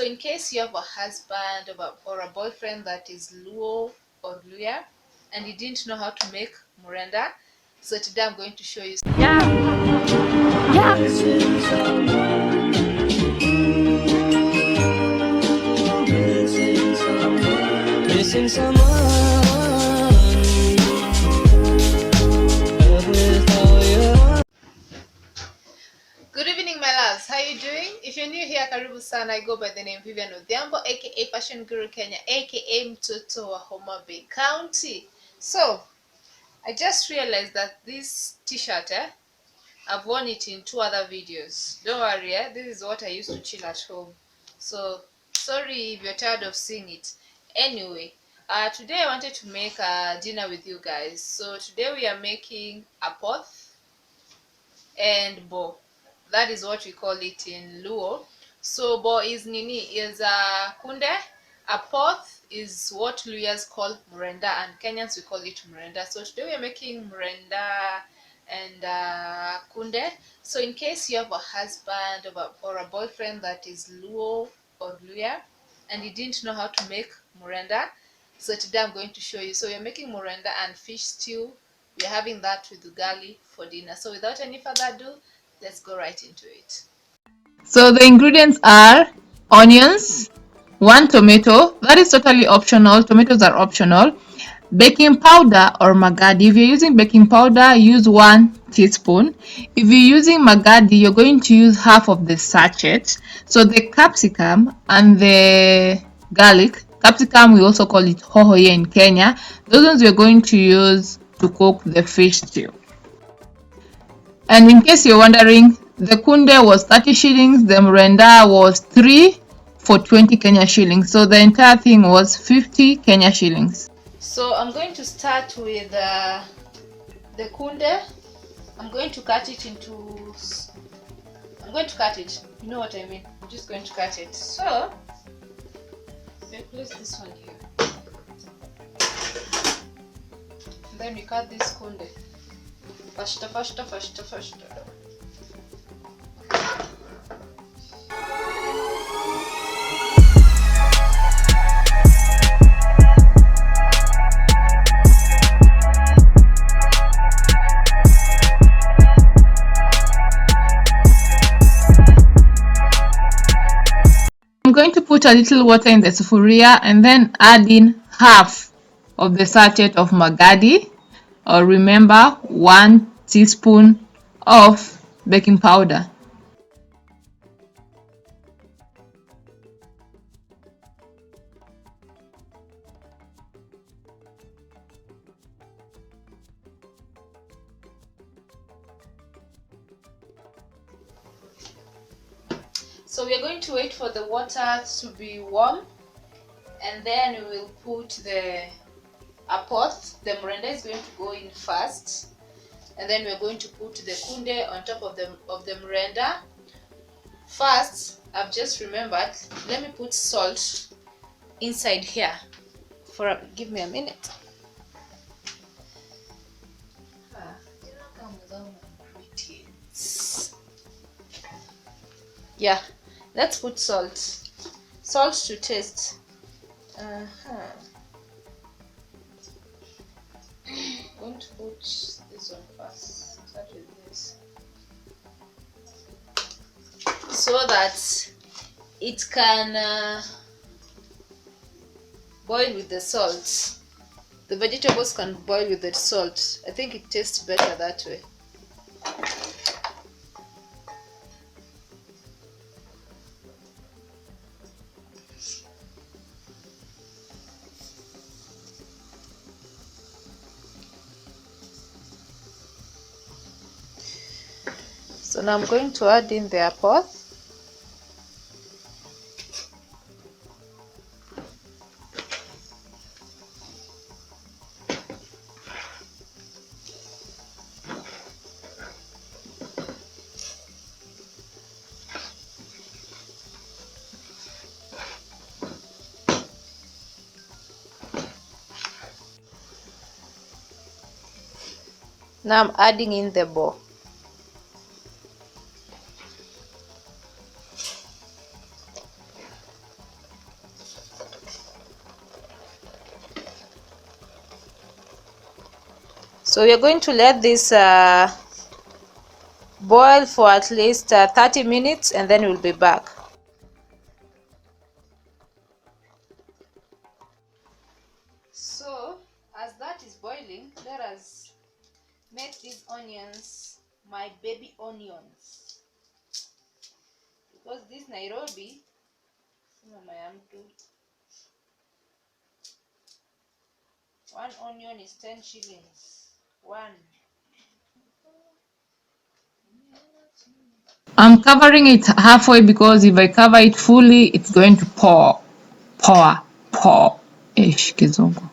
So in case you have a husband or a boyfriend that is Luo or Luya and you didn't know how to make Mrenda, so today I'm going to show you. Missing someone. Good evening, my loves. How are you doing? If you're new here, karibu sana. I go by the name Vivian Odhiambo, aka Fashion Guru Kenya, aka Mtoto wa Homa Bay County. So I just realized that this t-shirt, I've worn it in 2 other videos. Don't worry, this is what I used to chill at home. So sorry if you're tired of seeing it. Anyway, today I wanted to make a dinner with you guys. So today we are making a pot and bo. That is what we call it in Luo. So bo is nini, is a kunde. A pot is what Luyas call Mrenda, and Kenyans we call it Mrenda. So today we are making Mrenda and kunde. So in case you have a husband or a boyfriend that is Luo or Luya and you didn't know how to make Mrenda, so today I'm going to show you. So we're making Mrenda and fish stew. We're having that with ugali for dinner. So without any further ado, let's go right into it. So the ingredients are onions, 1 tomato, that is totally optional, tomatoes are optional, baking powder or magadi. If you're using baking powder, use 1 teaspoon. If you're using magadi, you're going to use half of the sachet. So the capsicum and the garlic, capsicum we also call it hoho here in Kenya, those ones we're going to use to cook the fish stew. And in case you're wondering, the kunde was 30 shillings, the mrenda was 3 for 20 Kenya shillings. So the entire thing was 50 Kenya shillings. So I'm going to start with the kunde. I'm going to cut it into, you know what I mean, I'm just going to cut it. So we place this one here, and then we cut this kunde. Faster. I'm going to put a little water in the sufuria and then add in half of the sachet of magadi, or remember 1 teaspoon of baking powder. So we are going to wait for the water to be warm, and then we will put a pot. The mrenda is going to go in first, and then we are going to put the kunde on top of the mrenda. First, I've just remembered, let me put salt inside here. Give me a minute. Yeah, let's put salt to taste. I'm going to put this one first. Start with this, so that it can boil with the salt. The vegetables can boil with the salt. I think it tastes better that way. So now I'm going to add in the pot. Now I'm adding in the bowl. So we are going to let this boil for at least 30 minutes, and then we'll be back. So as that is boiling, let us make these onions my baby onions, because this Nairobi, one onion is 10 shillings. One. I'm covering it halfway because if I cover it fully, it's going to pour. Ish, kizungu.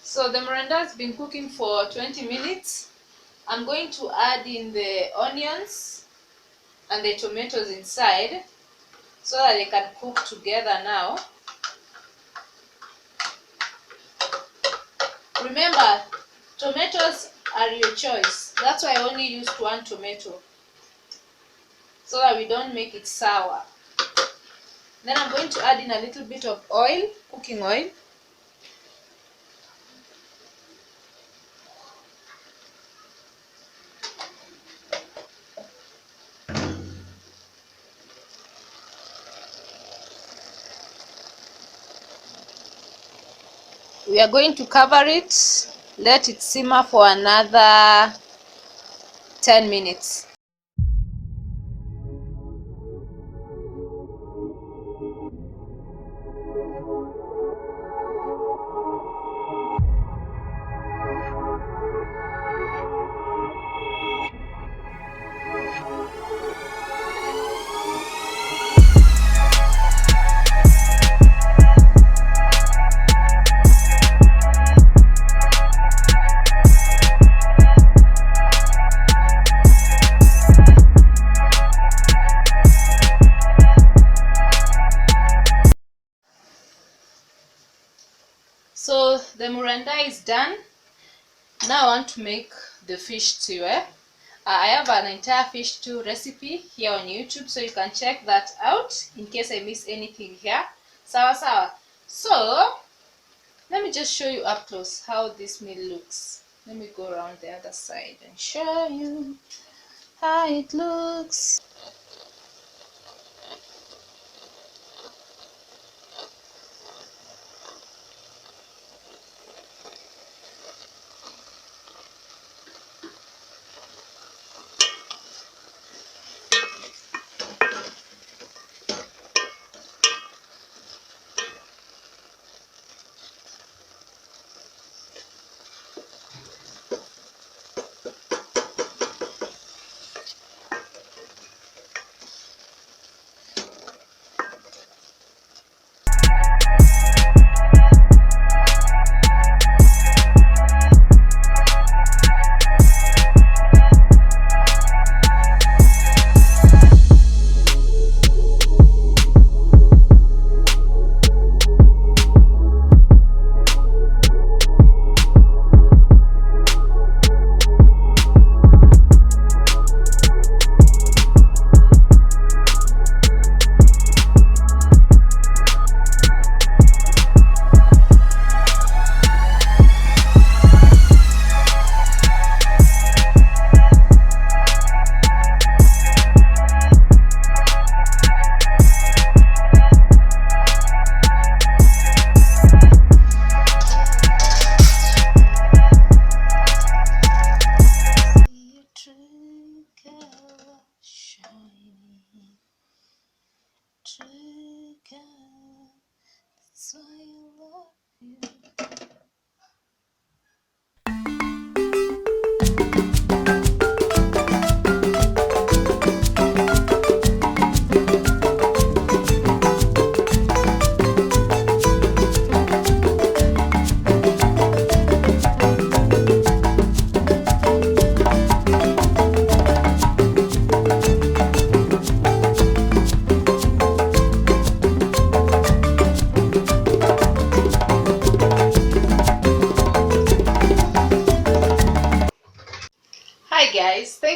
So the Mrenda has been cooking for 20 minutes. I'm going to add in the onions and the tomatoes inside so that they can cook together now. Remember, tomatoes are your choice. That's why I only used one tomato, so that we don't make it sour. Then I'm going to add in a little bit of oil, cooking oil. We are going to cover it, let it simmer for another 10 minutes. So the Mrenda is done. Now I want to make the fish stew. I have an entire fish stew recipe here on YouTube, so you can check that out in case I miss anything here. Sawa. So let me just show you up close how this meal looks. Let me go around the other side and show you how it looks.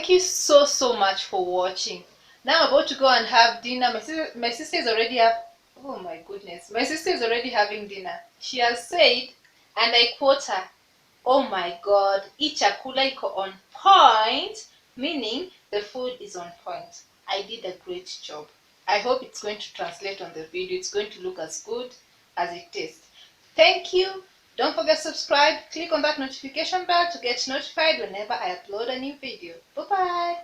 Thank you so much for watching. Now I'm about to go and have dinner. My sister is already oh my goodness, my sister is already having dinner. She has said, and I quote her, "Oh my God, hii chakula iko on point," meaning the food is on point. I did a great job. I hope it's going to translate on the video. It's going to look as good as it tastes. Thank you. Don't forget to subscribe. Click on that notification bell to get notified whenever I upload a new video. Bye bye.